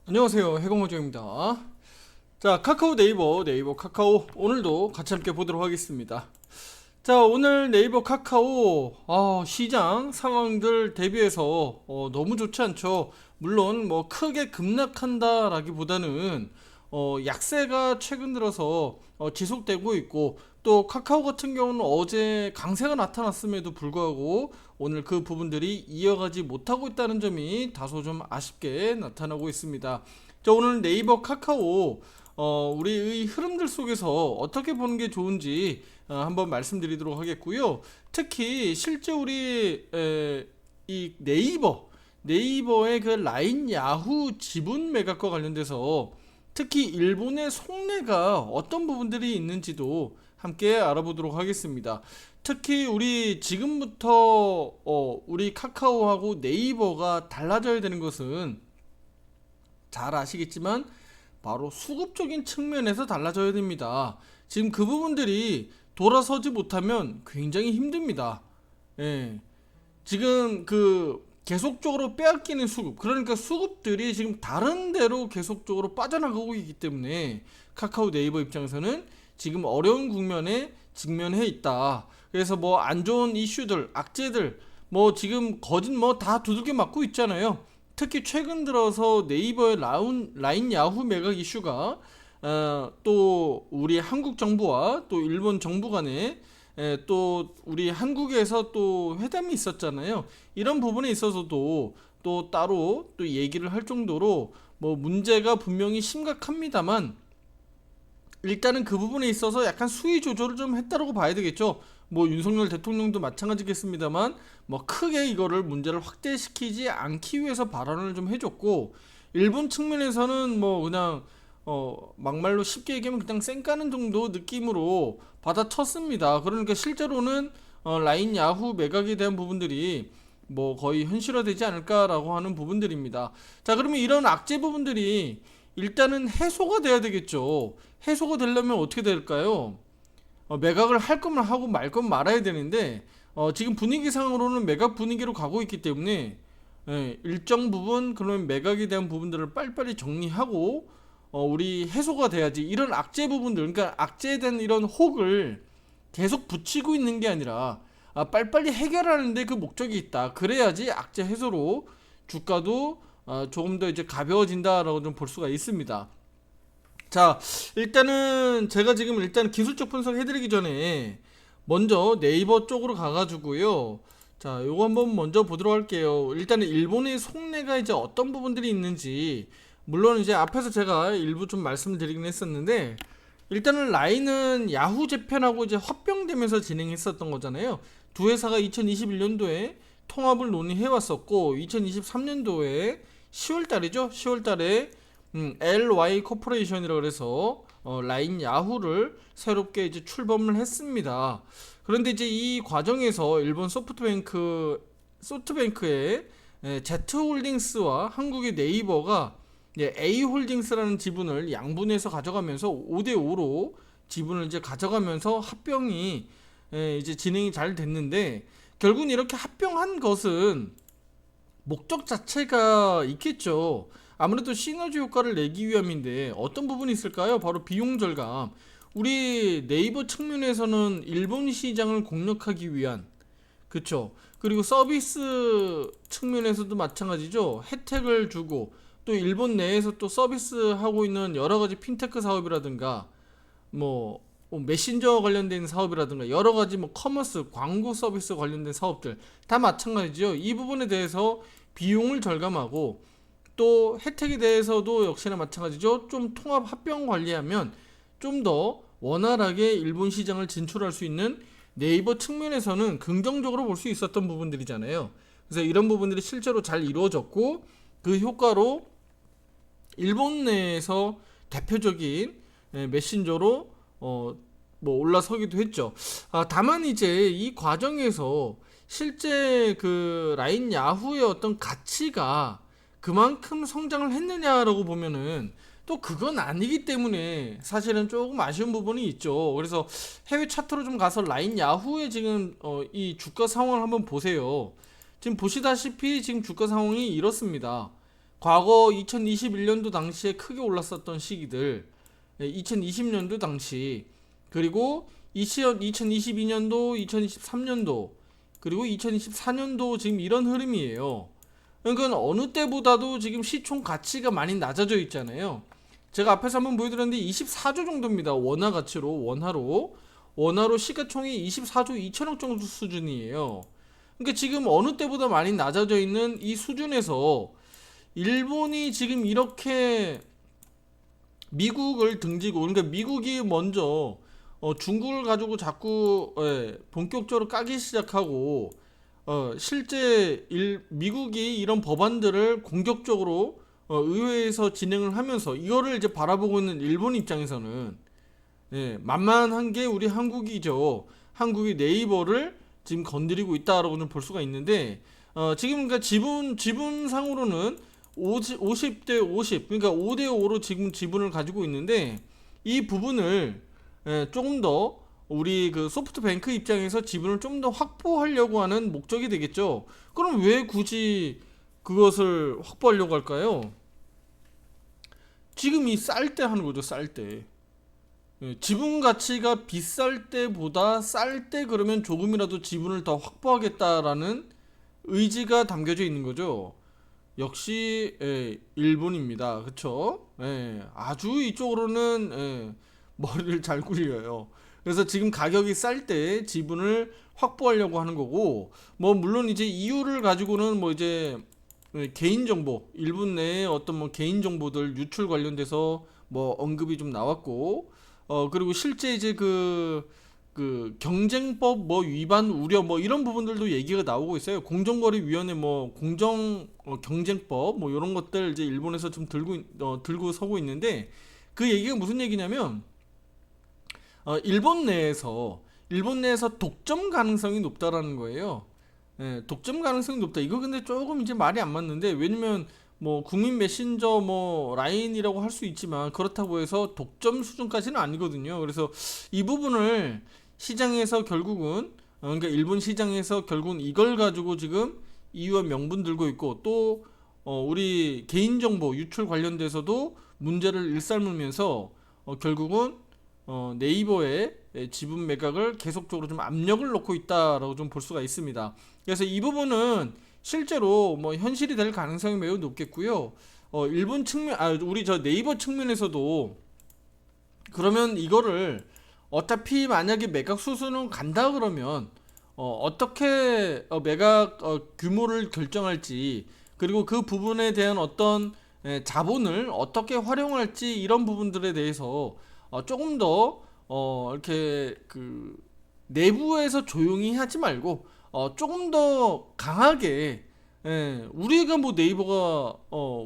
안녕하세요, 해공호정입니다. 자, 카카오 네이버 카카오 오늘도 같이 함께 보도록 하겠습니다. 자, 오늘 네이버 카카오 시장 상황들 대비해서 너무 좋지 않죠. 물론 뭐 크게 급락한다라기보다는 약세가 최근 들어서 지속되고 있고, 또 카카오 같은 경우는 어제 강세가 나타났음에도 불구하고 오늘 그 부분들이 이어가지 못하고 있다는 점이 다소 좀 아쉽게 나타나고 있습니다. 자, 오늘 네이버 카카오 우리의 흐름들 속에서 어떻게 보는 게 좋은지 한번 말씀드리도록 하겠고요. 특히 실제 이 네이버의 그 라인 야후 지분 매각과 관련돼서 특히 일본의 속내가 어떤 부분들이 있는지도 함께 알아보도록 하겠습니다. 특히 우리 지금부터 우리 카카오하고 네이버가 달라져야 되는 것은 잘 아시겠지만 바로 수급적인 측면에서 달라져야 됩니다. 지금 그 부분들이 돌아서지 못하면 굉장히 힘듭니다. 예. 지금 그 계속적으로 빼앗기는 수급, 그러니까 수급들이 지금 다른 데로 계속적으로 빠져나가고 있기 때문에 카카오 네이버 입장에서는 지금 어려운 국면에 직면해 있다. 그래서 뭐 안 좋은 이슈들, 악재들, 뭐 지금 거진 뭐 다 두들겨 맞고 있잖아요. 특히 최근 들어서 네이버의 라인 야후 매각 이슈가 또 우리 한국 정부와 또 일본 정부 간에 또 우리 한국에서 또 회담이 있었잖아요. 이런 부분에 있어서도 또 따로 또 얘기를 할 정도로 뭐 문제가 분명히 심각합니다만, 일단은 그 부분에 있어서 약간 수위 조절을 좀 했다라고 봐야 되겠죠. 뭐 윤석열 대통령도 마찬가지겠습니다만 뭐 크게 이거를 문제를 확대시키지 않기 위해서 발언을 좀 해줬고, 일본 측면에서는 뭐 그냥 막말로 쉽게 얘기하면 그냥 쌩까는 정도 느낌으로 받아쳤습니다. 그러니까 실제로는 라인 야후 매각에 대한 부분들이 뭐 거의 현실화되지 않을까라고 하는 부분들입니다. 자, 그러면 이런 악재 부분들이 일단은 해소가 돼야 되겠죠. 해소가 되려면 어떻게 될까요? 매각을 할 거면 하고 말 거면 말아야 되는데 지금 분위기상으로는 매각 분위기로 가고 있기 때문에 일정 부분 그러면 매각에 대한 부분들을 빨리빨리 정리하고 우리 해소가 돼야지. 이런 악재 부분들, 그러니까 악재에 대한 이런 혹을 계속 붙이고 있는 게 아니라 빨리빨리 해결하는데 그 목적이 있다. 그래야지 악재 해소로 주가도 조금 더 이제 가벼워진다라고 좀 볼 수가 있습니다. 자, 일단은 제가 지금 일단 기술적 분석 해드리기 전에 먼저 네이버 쪽으로 가가지고요. 자, 요거 한번 먼저 보도록 할게요. 일단은 일본의 속내가 이제 어떤 부분들이 있는지, 물론 이제 앞에서 제가 일부 좀 말씀을 드리긴 했었는데, 일단은 라인은 야후 재편하고 이제 합병되면서 진행했었던 거잖아요. 두 회사가 2021년도에 통합을 논의해 왔었고, 2023년도에 10월 달이죠. 10월 달에 LY 코퍼레이션이라고 해서 라인 야후를 새롭게 이제 출범을 했습니다. 그런데 이제 이 과정에서 일본 소프트뱅크의 Z홀딩스와 한국의 네이버가 A홀딩스라는 지분을 양분해서 가져가면서 5대5로 지분을 이제 가져가면서 합병이 이제 진행이 잘 됐는데, 결국은 이렇게 합병한 것은 목적 자체가 있겠죠. 아무래도 시너지 효과를 내기 위함인데 어떤 부분이 있을까요? 바로 비용 절감. 우리 네이버 측면에서는 일본 시장을 공략하기 위한, 그쵸? 그리고 서비스 측면에서도 마찬가지죠. 혜택을 주고 또 일본 내에서 또 서비스하고 있는 여러 가지 핀테크 사업이라든가 뭐 메신저 관련된 사업이라든가 여러 가지 뭐 커머스, 광고 서비스 관련된 사업들 다 마찬가지죠. 이 부분에 대해서 비용을 절감하고 또 혜택에 대해서도 역시나 마찬가지죠. 좀 통합 합병 관리하면 좀 더 원활하게 일본 시장을 진출할 수 있는 네이버 측면에서는 긍정적으로 볼 수 있었던 부분들이잖아요. 그래서 이런 부분들이 실제로 잘 이루어졌고, 그 효과로 일본 내에서 대표적인 메신저로 뭐 올라서기도 했죠. 다만 이제 이 과정에서 실제 그 라인 야후의 어떤 가치가 그만큼 성장을 했느냐라고 보면은 또 그건 아니기 때문에 사실은 조금 아쉬운 부분이 있죠. 그래서 해외 차트로 좀 가서 라인 야후의 지금 이 주가 상황을 한번 보세요. 지금 보시다시피 지금 주가 상황이 이렇습니다. 과거 2021년도 당시에 크게 올랐었던 시기들, 2020년도 당시, 그리고 2022년도, 2023년도, 그리고 2024년도 지금 이런 흐름이에요. 그러니까 어느 때보다도 지금 시총 가치가 많이 낮아져 있잖아요. 제가 앞에서 한번 보여드렸는데 24조 정도입니다. 원화 가치로, 원화로 시가총이 24조 2천억 정도 수준이에요. 그러니까 지금 어느 때보다 많이 낮아져 있는 이 수준에서 일본이 지금 이렇게 미국을 등지고, 그러니까 미국이 먼저 중국을 가지고 자꾸 본격적으로 까기 시작하고, 실제 미국이 이런 법안들을 공격적으로 의회에서 진행을 하면서 이거를 이제 바라보고 있는 일본 입장에서는 만만한 게 우리 한국이죠. 한국이 네이버를 지금 건드리고 있다라고 좀 볼 수가 있는데, 지금 그러니까 지분상으로는 50대 50, 그러니까 5대 5로 지금 지분을 가지고 있는데, 이 부분을 조금 더 우리 그 소프트뱅크 입장에서 지분을 좀 더 확보하려고 하는 목적이 되겠죠. 그럼 왜 굳이 그것을 확보하려고 할까요? 지금 이 쌀 때 하는 거죠, 쌀 때. 지분 가치가 비쌀 때보다 쌀 때 그러면 조금이라도 지분을 더 확보하겠다라는 의지가 담겨져 있는 거죠. 역시 일본입니다. 그쵸? 아주 이쪽으로는 머리를 잘 굴려요. 그래서 지금 가격이 쌀 때 지분을 확보하려고 하는 거고, 뭐 물론 이제 이유를 가지고는 뭐 이제 개인 정보, 일본 내에 어떤 뭐 개인 정보들 유출 관련돼서 뭐 언급이 좀 나왔고, 그리고 실제 이제 그 경쟁법 뭐 위반 우려 뭐 이런 부분들도 얘기가 나오고 있어요. 공정거래위원회 뭐 경쟁법 뭐 이런 것들 이제 일본에서 좀 들고 서고 있는데, 그 얘기가 무슨 얘기냐면, 일본 내에서 독점 가능성이 높다라는 거예요. 독점 가능성이 높다. 이거 근데 조금 이제 말이 안 맞는데, 왜냐면 뭐 국민 메신저 뭐 라인이라고 할 수 있지만 그렇다고 해서 독점 수준까지는 아니거든요. 그래서 이 부분을 시장에서 결국은 그러니까 일본 시장에서 결국은 이걸 가지고 지금 이유와 명분 들고 있고, 또 우리 개인정보 유출 관련돼서도 문제를 일삼으면서 결국은 네이버의 지분 매각을 계속적으로 좀 압력을 넣고 있다라고 좀 볼 수가 있습니다. 그래서 이 부분은 실제로 뭐 현실이 될 가능성이 매우 높겠고요. 일본 측면, 우리 저 네이버 측면에서도 그러면 이거를 어차피 만약에 매각 수순은 간다 그러면 어떻게 매각 규모를 결정할지, 그리고 그 부분에 대한 어떤 자본을 어떻게 활용할지, 이런 부분들에 대해서 조금 더 이렇게 그 내부에서 조용히 하지 말고 조금 더 강하게, 우리가 뭐 네이버가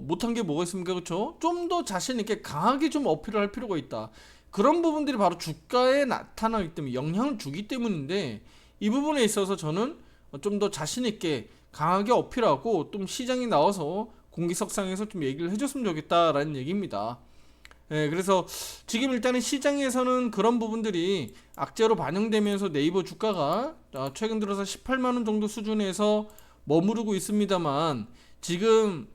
못한 게 뭐가 있습니까? 그렇죠? 좀 더 자신 있게 강하게 좀 어필을 할 필요가 있다. 그런 부분들이 바로 주가에 나타나기 때문에, 영향을 주기 때문인데, 이 부분에 있어서 저는 좀 더 자신 있게 강하게 어필하고 좀 시장에 나와서 공개석상에서 좀 얘기를 해줬으면 좋겠다라는 얘기입니다. 그래서 지금 일단은 시장에서는 그런 부분들이 악재로 반영되면서 네이버 주가가 최근 들어서 18만원 정도 수준에서 머무르고 있습니다만, 지금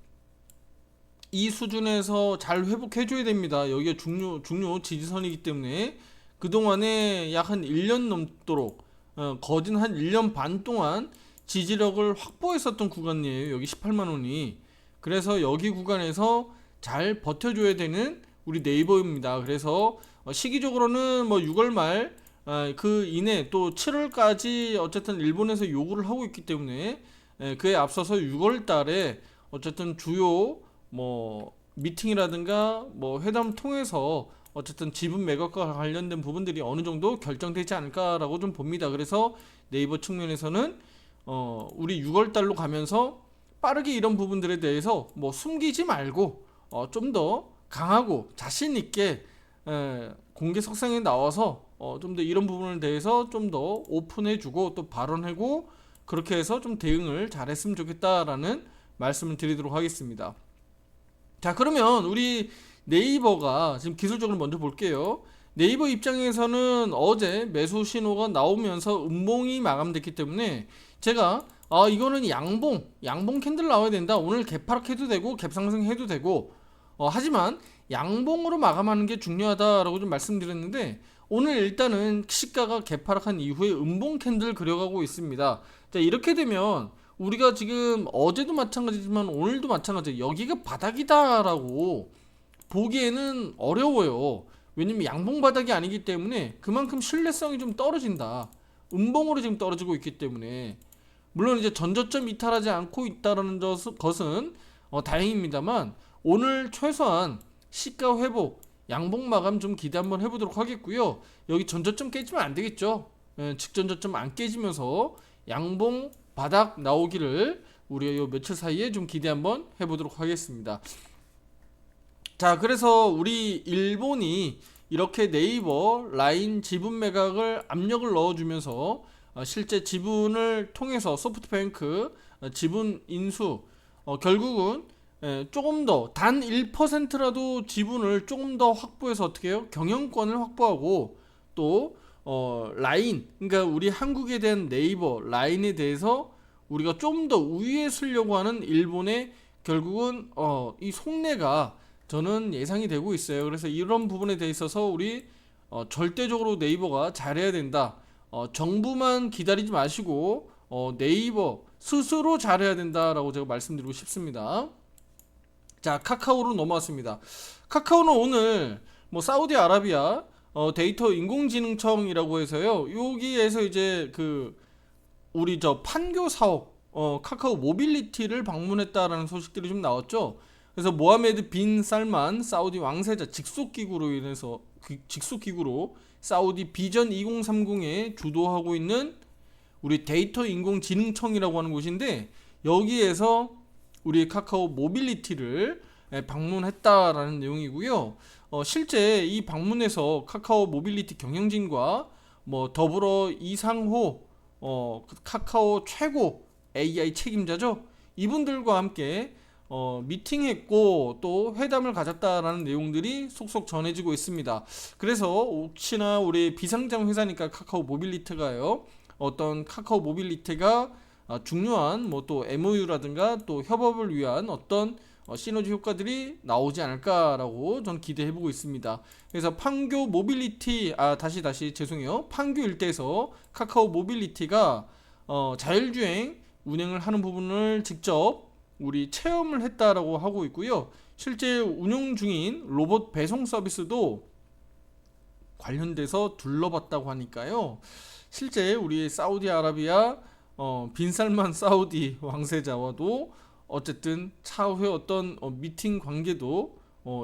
이 수준에서 잘 회복해줘야 됩니다. 여기가 중요 지지선이기 때문에 그동안에 약 한 1년 넘도록 거진 한 1년 반 동안 지지력을 확보했었던 구간이에요. 여기 18만원이. 그래서 여기 구간에서 잘 버텨줘야 되는 우리 네이버입니다. 그래서 시기적으로는 뭐 6월 말 그 이내 또 7월까지 어쨌든 일본에서 요구를 하고 있기 때문에, 그에 앞서서 6월 달에 어쨌든 주요 뭐 미팅이라든가 뭐 회담 통해서 어쨌든 지분 매각과 관련된 부분들이 어느 정도 결정되지 않을까라고 좀 봅니다. 그래서 네이버 측면에서는 우리 6월 달로 가면서 빠르게 이런 부분들에 대해서 뭐 숨기지 말고 좀 더 강하고 자신 있게 공개석상에 나와서 좀 더 이런 부분에 대해서 좀 더 오픈해주고 또 발언하고, 그렇게 해서 좀 대응을 잘했으면 좋겠다라는 말씀을 드리도록 하겠습니다. 자, 그러면 우리 네이버가 지금 기술적으로 먼저 볼게요. 네이버 입장에서는 어제 매수 신호가 나오면서 음봉이 마감됐기 때문에 제가 아 이거는 양봉 캔들 나와야 된다. 오늘 개파락해도 되고 갭상승해도 되고 하지만 양봉으로 마감하는 게 중요하다라고 좀 말씀드렸는데 오늘 일단은 시가가 개파락한 이후에 음봉 캔들 그려가고 있습니다. 자 이렇게 되면 우리가 지금 어제도 마찬가지지만 오늘도 마찬가지 여기가 바닥이다라고 보기에는 어려워요. 왜냐면 양봉 바닥이 아니기 때문에 그만큼 신뢰성이 좀 떨어진다. 음봉으로 지금 떨어지고 있기 때문에 물론 이제 전저점 이탈하지 않고 있다는 것은 다행입니다만 오늘 최소한 시가 회복 양봉 마감 좀 기대 한번 해보도록 하겠고요. 여기 전저점 깨지면 안 되겠죠. 직전저점 안 깨지면서 양봉 바닥 나오기를 우리가 요 며칠 사이에 좀 기대 한번 해보도록 하겠습니다. 자 그래서 우리 일본이 이렇게 네이버 라인 지분 매각을 압력을 넣어주면서 실제 지분을 통해서 소프트뱅크 지분 인수 결국은 조금 더 단 1%라도 지분을 조금 더 확보해서 어떻게 해요? 경영권을 확보하고 또 라인 그러니까 우리 한국에 대한 네이버 라인에 대해서 우리가 좀 더 우위에 서려고 하는 일본의 결국은 이 속내가 저는 예상이 되고 있어요. 그래서 이런 부분에 대해 있어서 우리 절대적으로 네이버가 잘해야 된다. 정부만 기다리지 마시고 네이버 스스로 잘해야 된다라고 제가 말씀드리고 싶습니다. 자 카카오로 넘어왔습니다. 카카오는 오늘 뭐 사우디아라비아 데이터 인공지능청이라고 해서요. 여기에서 이제 그 우리 저 판교 사업 카카오 모빌리티를 방문했다라는 소식들이 좀 나왔죠. 그래서 모하메드 빈 살만 사우디 왕세자 직속기구로 사우디 비전 2030에 주도하고 있는 우리 데이터 인공지능청이라고 하는 곳인데 여기에서 우리 카카오 모빌리티를 방문했다라는 내용이고요. 실제 이 방문에서 카카오 모빌리티 경영진과 뭐 더불어 이상호 카카오 최고 AI 책임자죠. 이분들과 함께 미팅했고 또 회담을 가졌다라는 내용들이 속속 전해지고 있습니다. 그래서 혹시나 우리 비상장 회사니까 카카오 모빌리티가요. 어떤 카카오 모빌리티가 중요한 뭐 또 MOU라든가 또 협업을 위한 어떤 시너지 효과들이 나오지 않을까라고 전 기대해보고 있습니다. 그래서 판교 모빌리티 다시 죄송해요. 판교 일대에서 카카오 모빌리티가 자율주행 운행을 하는 부분을 직접 우리 체험을 했다라고 하고 있고요. 실제 운영 중인 로봇 배송 서비스도 관련돼서 둘러봤다고 하니까요. 실제 우리 사우디아라비아 빈살만 사우디 왕세자와도 어쨌든 차후에 어떤 미팅 관계도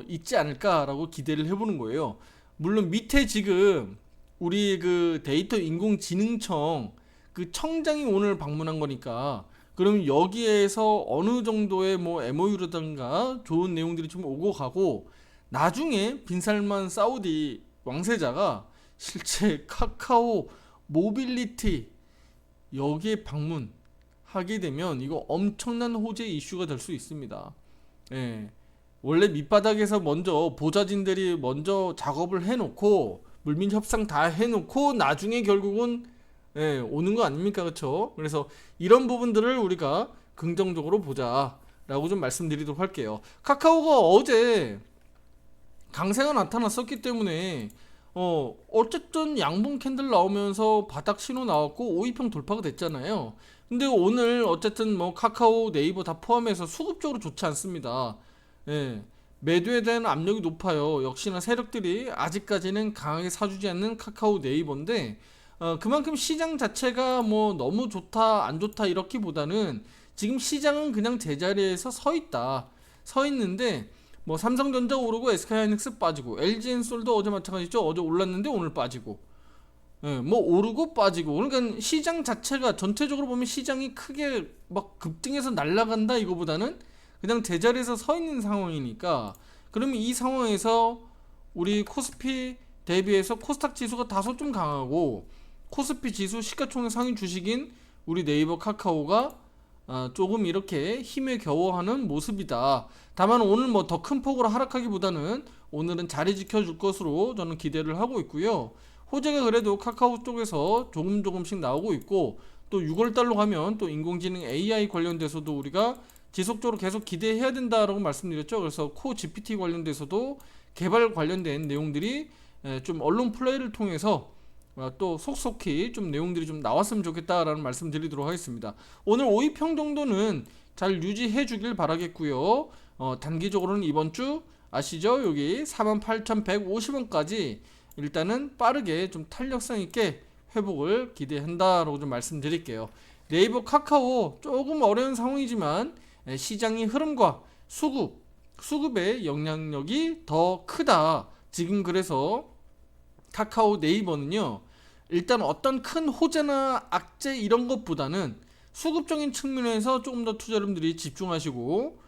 있지 않을까라고 기대를 해보는 거예요. 물론 밑에 지금 우리 그 데이터 인공지능청 그 청장이 오늘 방문한 거니까 그럼 여기에서 어느 정도의 뭐 MOU라든가 좋은 내용들이 좀 오고 가고 나중에 빈살만 사우디 왕세자가 실제 카카오 모빌리티 여기에 방문하게 되면 이거 엄청난 호재 이슈가 될 수 있습니다. 예. 원래 밑바닥에서 먼저 보좌진들이 먼저 작업을 해놓고 물밑 협상 다 해놓고 나중에 결국은 오는 거 아닙니까? 그렇죠? 그래서 이런 부분들을 우리가 긍정적으로 보자라고 좀 말씀드리도록 할게요. 카카오가 어제 강세가 나타났었기 때문에 어쨌든 양봉 캔들 나오면서 바닥 신호 나왔고 5위평 돌파가 됐잖아요. 근데 오늘 어쨌든 뭐 카카오 네이버 다 포함해서 수급적으로 좋지 않습니다. 매도에 대한 압력이 높아요. 역시나 세력들이 아직까지는 강하게 사주지 않는 카카오 네이버인데 그만큼 시장 자체가 뭐 너무 좋다 안 좋다 이렇기보다는 지금 시장은 그냥 제자리에서 서 있는데 뭐 삼성전자 오르고 SK하이닉스 빠지고 LG엔솔도 어제 마찬가지죠. 어제 올랐는데 오늘 빠지고 뭐 오르고 빠지고 그러니까 시장 자체가 전체적으로 보면 시장이 크게 막 급등해서 날아간다 이거보다는 그냥 제자리에서 서 있는 상황이니까 그러면 이 상황에서 우리 코스피 대비해서 코스닥 지수가 다소 좀 강하고 코스피 지수 시가총액 상위 주식인 우리 네이버 카카오가 조금 이렇게 힘에 겨워하는 모습이다. 다만 오늘 뭐 더 큰 폭으로 하락하기보다는 오늘은 자리 지켜줄 것으로 저는 기대를 하고 있고요. 호재가 그래도 카카오 쪽에서 조금씩 나오고 있고 또 6월달로 가면 또 인공지능 AI 관련돼서도 우리가 지속적으로 계속 기대해야 된다라고 말씀드렸죠. 그래서 코 GPT 관련돼서도 개발 관련된 내용들이 좀 언론 플레이를 통해서 또 속속히 좀 내용들이 좀 나왔으면 좋겠다라는 말씀 드리도록 하겠습니다. 오늘 5위평 정도는 잘 유지해 주길 바라겠고요. 단기적으로는 이번 주 아시죠? 여기 48,150원까지 일단은 빠르게 좀 탄력성 있게 회복을 기대한다라고 좀 말씀드릴게요. 네이버 카카오 조금 어려운 상황이지만 시장의 흐름과 수급의 영향력이 더 크다. 지금 그래서 카카오 네이버는요, 일단 어떤 큰 호재나 악재 이런 것보다는 수급적인 측면에서 조금 더 투자자분들이 집중하시고,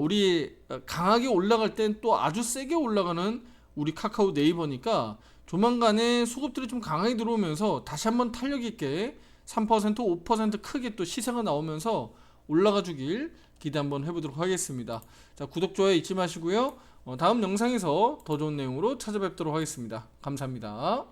우리 강하게 올라갈 땐 또 아주 세게 올라가는 우리 카카오 네이버니까 조만간에 수급들이 좀 강하게 들어오면서 다시 한번 탄력 있게 3%, 5% 크게 또 시세가 나오면서 올라가 주길 기대 한번 해보도록 하겠습니다. 자, 구독, 좋아요 잊지 마시고요. 다음 영상에서 더 좋은 내용으로 찾아뵙도록 하겠습니다. 감사합니다.